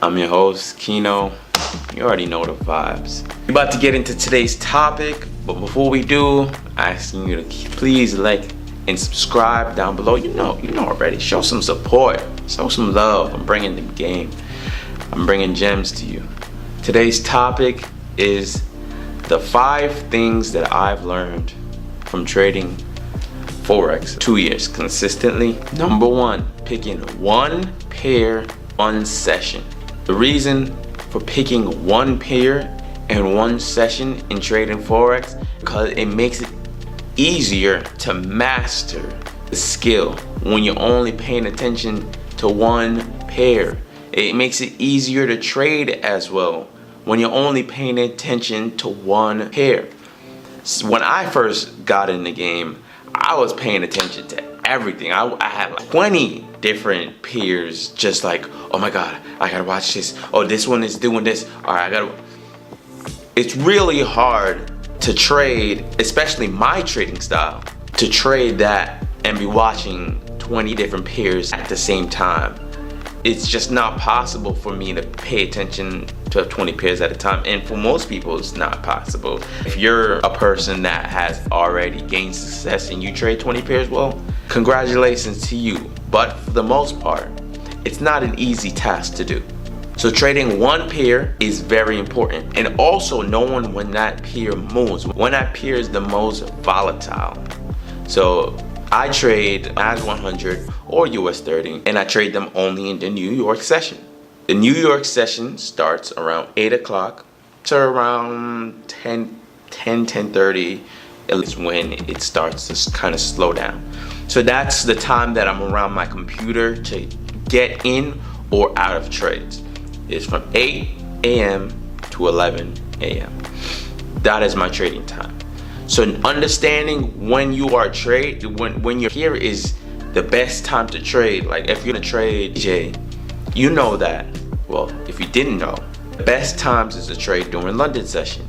I'm your host, Kino. You already know the vibes. We're about to get into today's topic, but before we do, I'm asking you to please like and subscribe down below. You know already. Show some support. Show some love. I'm bringing the game. I'm bringing gems to you. Today's topic is the 5 things that I've learned from trading Forex 2 years consistently. Number 1, picking one pair on session. The reason for picking one pair and one session in trading Forex, because it makes it easier to master the skill when you're only paying attention to one pair. It makes it easier to trade as well when you're only paying attention to one pair. So when I first got in the game, I was paying attention to everything. I had like 20 different pairs, just like, oh my god, I gotta watch this. Oh, this one is doing this. All right, I gotta. It's really hard to trade, especially my trading style, to trade that and be watching 20 different pairs at the same time. It's just not possible for me to pay attention to 20 pairs at a time, and for most people it's not possible. If you're a person that has already gained success and you trade 20 pairs, well, congratulations to you. But for the most part, it's not an easy task to do. So trading one pair is very important, and also knowing when that pair moves, when that pair is the most volatile. So I trade NAS 100 or US 30, and I trade them only in the New York session. The New York session starts around 8 o'clock to around 10:30 is when it starts to kind of slow down. So that's the time that I'm around my computer to get in or out of trades. It's from 8 a.m. to 11 a.m. That is my trading time. So understanding when you are when you're here is the best time to trade. Like if you're gonna trade DJ, you know that. Well, if you didn't know, the best times is to trade during London session.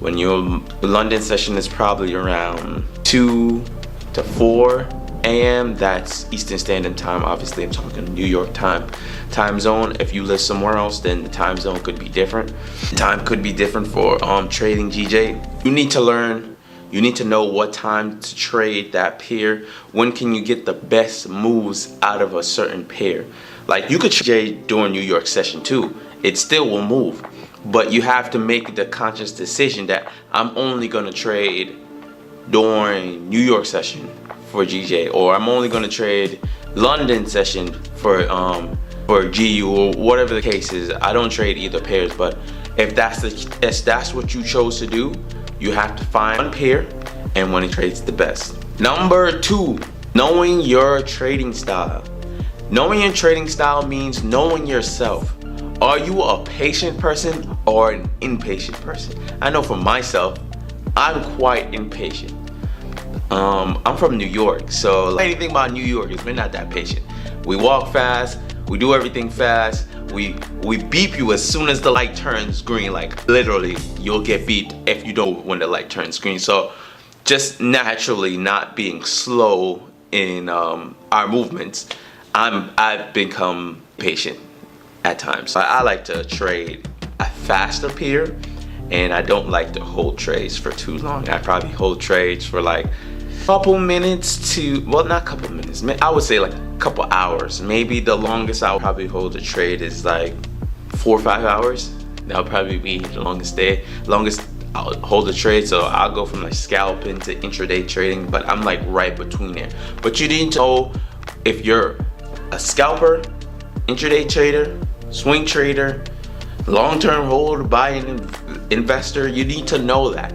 When your London session is probably around 2 to 4 a.m. That's Eastern Standard Time. Obviously, I'm talking New York time zone. If you live somewhere else, then the time zone could be different. Time could be different for trading GJ. You need to learn. You need to know what time to trade that pair. When can you get the best moves out of a certain pair? Like you could trade during New York session too. It still will move, but you have to make the conscious decision that I'm only gonna trade during New York session for GJ, or I'm only gonna trade London session for GU, or whatever the case is. I don't trade either pairs, but if that's what you chose to do, you have to find one pair and when it trades the best. Number 2, knowing your trading style. Knowing your trading style means knowing yourself. Are you a patient person or an impatient person? I know for myself, I'm quite impatient. I'm from New York, so anything about New York is we're not that patient. We walk fast, we do everything fast. We beep you as soon as the light turns green. Like literally, you'll get beeped if you don't when the light turns green. So just naturally not being slow in our movements, I've become patient at times. I like to trade a faster pair, and I don't like to hold trades for too long. I probably hold trades for like couple minutes to, well, not couple minutes, I would say like a couple hours. Maybe the longest I'll probably hold a trade is like 4 or 5 hours. That'll probably be the longest I'll hold a trade. So I'll go from like scalping to intraday trading, but I'm like right between there. But you need to know if you're a scalper, intraday trader, swing trader, long-term hold, buying investor. You need to know that.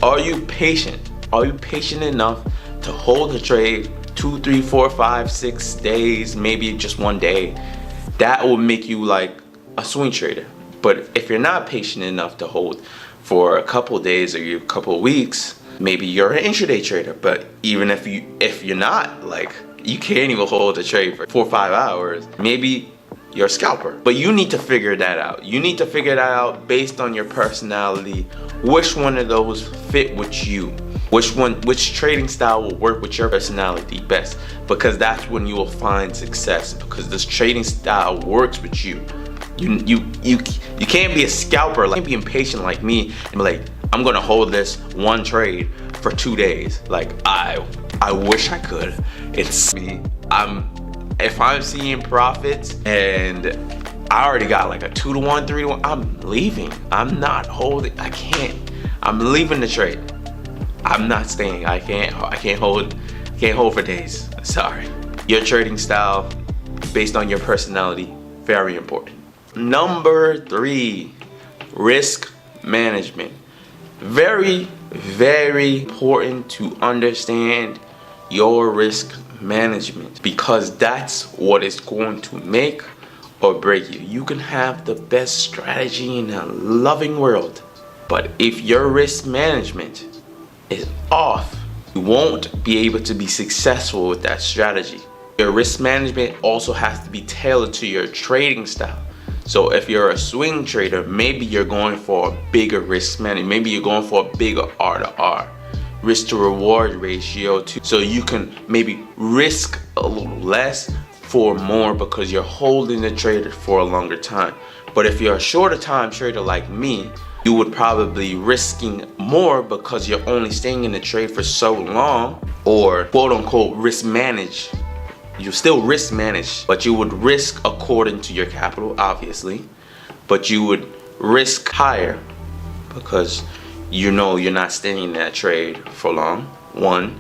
Are you patient? Are you patient enough to hold a trade 2, 3, 4, 5, 6 days, maybe just one day? That will make you like a swing trader. But if you're not patient enough to hold for a couple days or a couple weeks, maybe you're an intraday trader. But even if you're not, like you can't even hold a trade for 4 or 5 hours, maybe you're a scalper. But you need to figure that out. You need to figure that out based on your personality. Which one of those fit with you? Which trading style will work with your personality best? Because that's when you will find success, because this trading style works with you. You can't be a scalper. Like, you can't be impatient like me and be like, I'm gonna hold this one trade for 2 days. Like, I wish I could. It's me. If I'm seeing profits and I already got like a 2-to-1, 3-to-1, I'm leaving. I'm not holding. I can't. I'm leaving the trade. I'm not staying. I can't hold for days. Sorry. Your trading style based on your personality, very important. Number 3, risk management. Very, very important to understand your risk management, because that's what is going to make or break you. You can have the best strategy in a loving world, but if your risk management is off, you won't be able to be successful with that strategy. Your risk management also has to be tailored to your trading style. So if you're a swing trader, maybe you're going for a bigger risk management. Maybe you're going for a bigger R to R, risk to reward ratio too. So you can maybe risk a little less for more because you're holding the trade for a longer time. But if you're a shorter time trader like me, you would probably risking more because you're only staying in the trade for so long, or quote unquote risk manage. You still risk manage, but you would risk according to your capital, obviously, but you would risk higher because you know you're not staying in that trade for long. 1,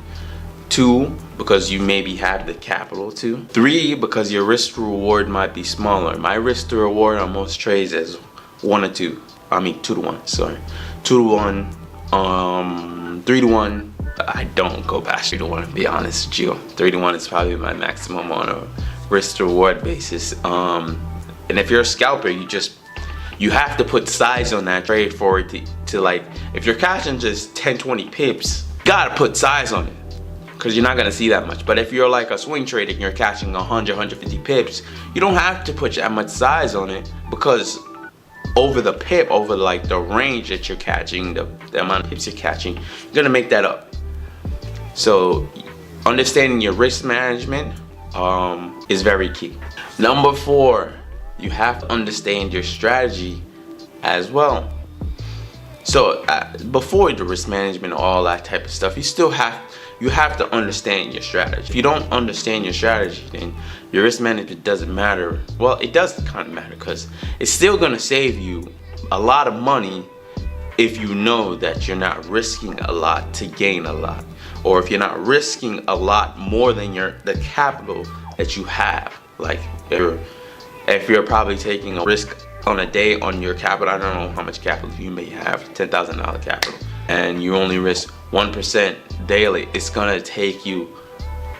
2, because you maybe have the capital to. 3, because your risk to reward might be smaller. My risk to reward on most trades is 1 or 2. I mean 2-to-1. Sorry, 2-to-1, 3-to-1. I don't go past 3-to-1, to be honest with you. 3-to-1 is probably my maximum on a risk to reward basis. And if you're a scalper, you have to put size on that trade for it to like, if you're catching just 10-20 pips, you gotta put size on it because you're not gonna see that much. But if you're like a swing trader and you're catching 100-150 pips, you don't have to put that much size on it, because over the pip, over like the range that you're catching, the amount of pips you're catching, you're gonna make that up. So understanding your risk management is very key. Number 4, you have to understand your strategy as well. So before the risk management, all that type of stuff, you have to understand your strategy. If you don't understand your strategy, then your risk management doesn't matter. Well, it does kind of matter, because it's still gonna save you a lot of money if you know that you're not risking a lot to gain a lot, or if you're not risking a lot more than the capital that you have. Like if you're probably taking a risk on a day on your capital, I don't know how much capital you may have, $10,000 capital, and you only risk 1% daily, it's gonna take you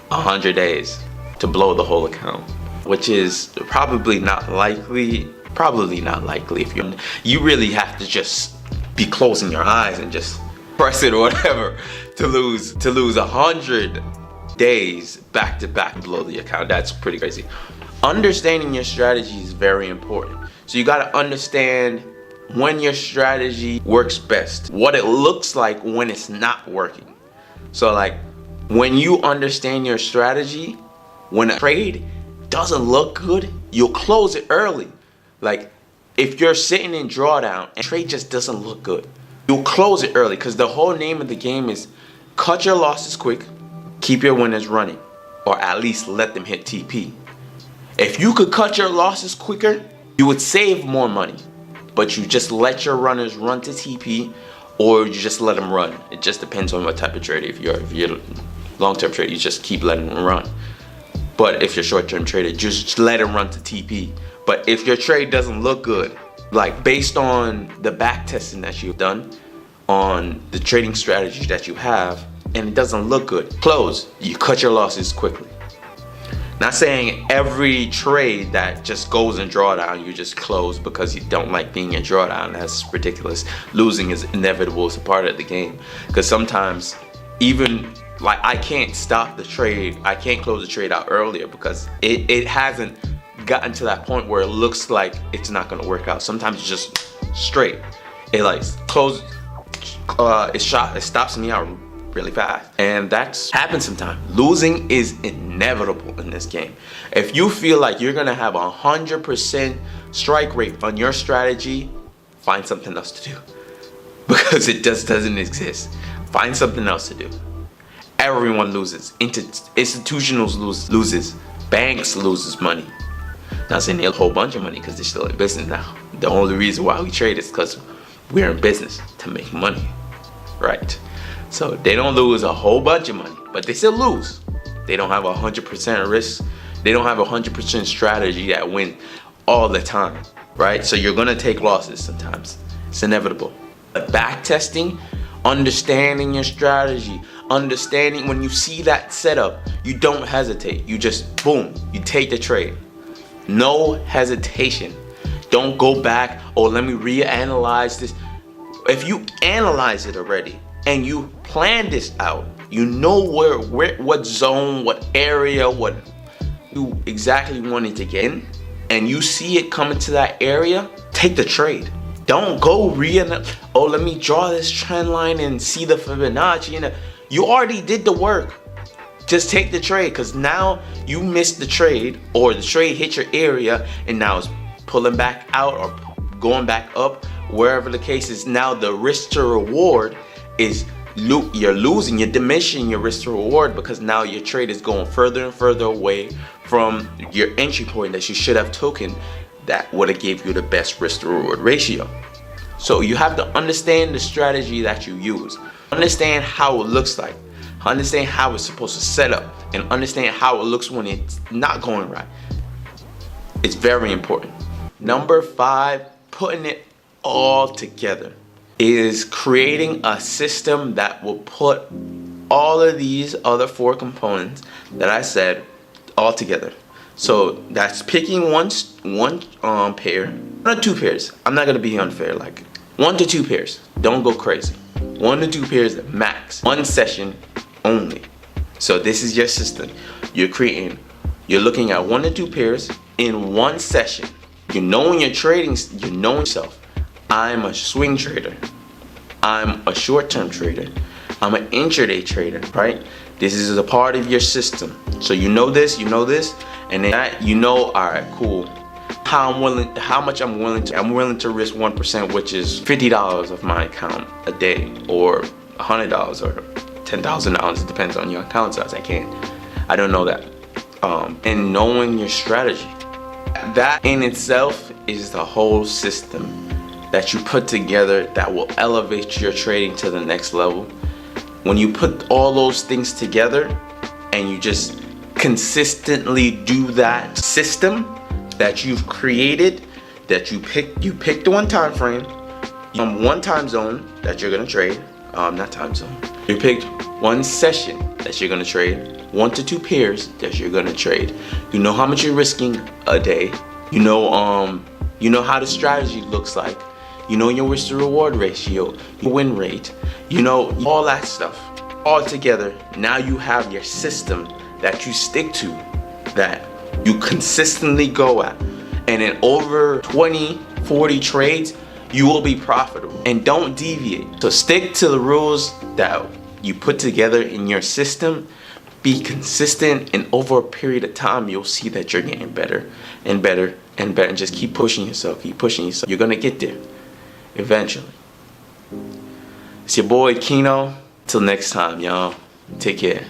100 days to blow the whole account, which is probably not likely. If you really have to just be closing your eyes and just press it or whatever to lose 100 days back to back below the account. That's pretty crazy. Understanding your strategy is very important. So you got to understand when your strategy works best, what it looks like when it's not working. So like when you understand your strategy, when a trade doesn't look good, you'll close it early. Like if you're sitting in drawdown and trade just doesn't look good, you'll close it early, because the whole name of the game is cut your losses quick, keep your winners running, or at least let them hit TP. If you could cut your losses quicker, you would save more money, but you just let your runners run to TP, or you just let them run. It just depends on what type of trader. If you're long-term trader, you just keep letting them run. But if you're short-term trader, just let them run to TP. But if your trade doesn't look good, like based on the back testing that you've done on the trading strategy that you have, and it doesn't look good, close. You cut your losses quickly. Not saying every trade that just goes in drawdown, you just close because you don't like being in drawdown. That's ridiculous. Losing is inevitable. It's a part of the game. Because sometimes even like I can't stop the trade. I can't close the trade out earlier because it hasn't gotten to that point where it looks like it's not going to work out. Sometimes it's just straight. It like closes, it stops me out really fast, and that's happens sometimes. Losing is inevitable in this game. If you feel like you're gonna have 100% strike rate on your strategy, find something else to do. Because it just doesn't exist. Find something else to do. Everyone loses. Institutionals loses. Banks loses money. Not saying they have a whole bunch of money because they're still in business now. The only reason why we trade is because we're in business to make money, right? So they don't lose a whole bunch of money, but they still lose. They don't have 100% risk. They don't have 100% strategy that win all the time, right? So you're gonna take losses sometimes. It's inevitable. But back testing, understanding your strategy, understanding when you see that setup, you don't hesitate. You just boom, you take the trade. No hesitation. Don't go back, oh, let me reanalyze this. If you analyze it already and you plan this out, you know what zone, what area, what you exactly wanted to get in, and you see it coming to that area, take the trade. Don't go oh, let me draw this trend line and see the Fibonacci. You already did the work. Just take the trade, because now you missed the trade, or the trade hit your area and now it's pulling back out or going back up, wherever the case is. Now the risk to reward is you're losing, you're diminishing your risk to reward, because now your trade is going further and further away from your entry point that you should have taken that would have gave you the best risk to reward ratio. So you have to understand the strategy that you use, understand how it looks like, understand how it's supposed to set up, and understand how it looks when it's not going right. It's very important. Number 5, putting it all together, is creating a system that will put all of these other 4 components that I said all together. So that's picking one pair, 1 or 2 pairs. I'm not gonna be unfair, like 1 to 2 pairs. Don't go crazy. 1 to 2 pairs max. 1 session only. So this is your system. You're looking at 1 to 2 pairs in 1 session. You know when you're trading, you know yourself. I'm a swing trader. I'm a short-term trader. I'm an intraday trader, right? This is a part of your system. So you know this, and then that, you know, all right, cool. How much I'm willing to risk 1%, which is $50 of my account a day, or $100 or $10,000. It depends on your account size. I don't know that. And knowing your strategy, that in itself is the whole system that you put together that will elevate your trading to the next level. When you put all those things together and you just consistently do that system that you've created, that you picked one time frame, one time zone that you're gonna trade, not time zone. You picked one session that you're gonna trade, 1 to 2 pairs that you're gonna trade. You know how much you're risking a day. You know how the strategy looks like. You know your risk to reward ratio, your win rate. You know all that stuff all together. Now you have your system that you stick to, that you consistently go at, and in over 20, 40 trades, you will be profitable. And don't deviate. So stick to the rules that you put together in your system. Be consistent, and over a period of time, you'll see that you're getting better and better and better. And just keep pushing yourself, keep pushing yourself. You're gonna get there eventually. It's your boy Kino. Till next time, y'all. Take care.